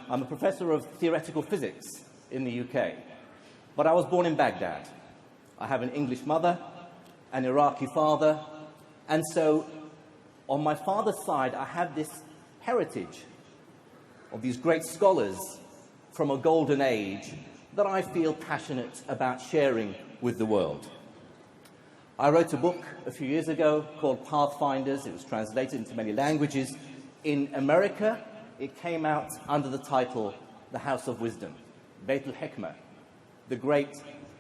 I'm a professor of theoretical physics in the UK, but I was born in Baghdad. I have an English mother, an Iraqi father, and so on my father's side, I have this heritage of these great scholars from a golden age that I feel passionate about sharing with the world. I wrote a book a few years ago called Pathfinders. It was translated into many languages. In America, it came out under the title The House of Wisdom, Beit al-Hikmah, the great,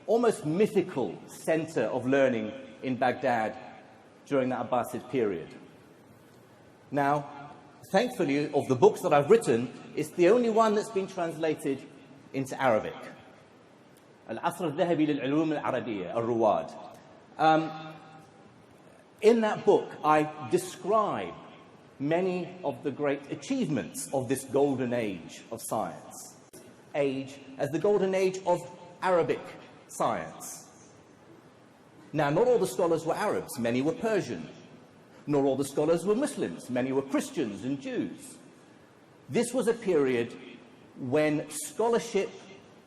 almost mythical center of learning in Baghdad during the Abbasid period. Now, thankfully, of the books that I've written, it's the only one that's been translated into Arabic. العصر الذهبي للعلوم العربية, الرواد. In that book, I describe many of the great achievements of this golden age of science, as the golden age of Arabic science. Now, not all the scholars were Arabs, many were Persian. Nor all the scholars were Muslims, many were Christians and Jews. This was a period when scholarship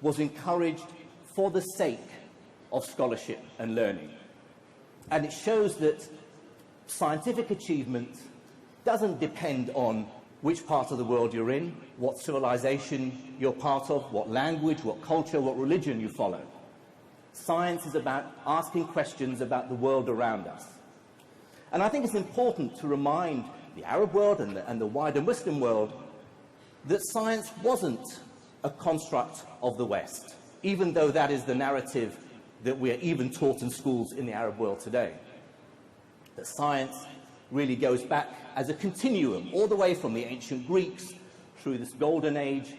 was encouraged for the sake of scholarship and learning. And it shows that scientific achievement doesn't depend on which part of the world you're in, what civilization you're part of, what language, what culture, what religion you follow. Science is about asking questions about the world around us. And I think it's important to remind the Arab world and the wider Muslim world that science wasn't a construct of the West, even though that is the narrative that we are even taught in schools in the Arab world today. That science really goes back as a continuum, all the way from the ancient Greeks through this golden age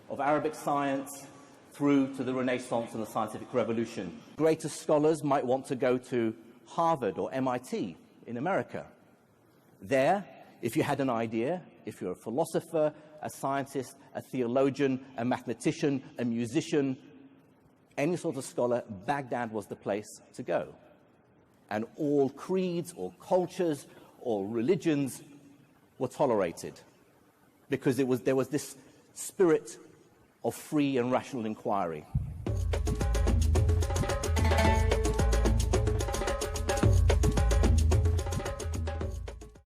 of Arabic science, through to the Renaissance and the scientific revolution. Greatest scholars might want to go to Harvard or MIT in America. There, if you had an idea, if you're a philosopher, a scientist, a theologian, a mathematician, a musician, any sort of scholar, Baghdad was the place to go. And all creeds, all cultures, all religions were tolerated because there was this spirit of free and rational inquiry.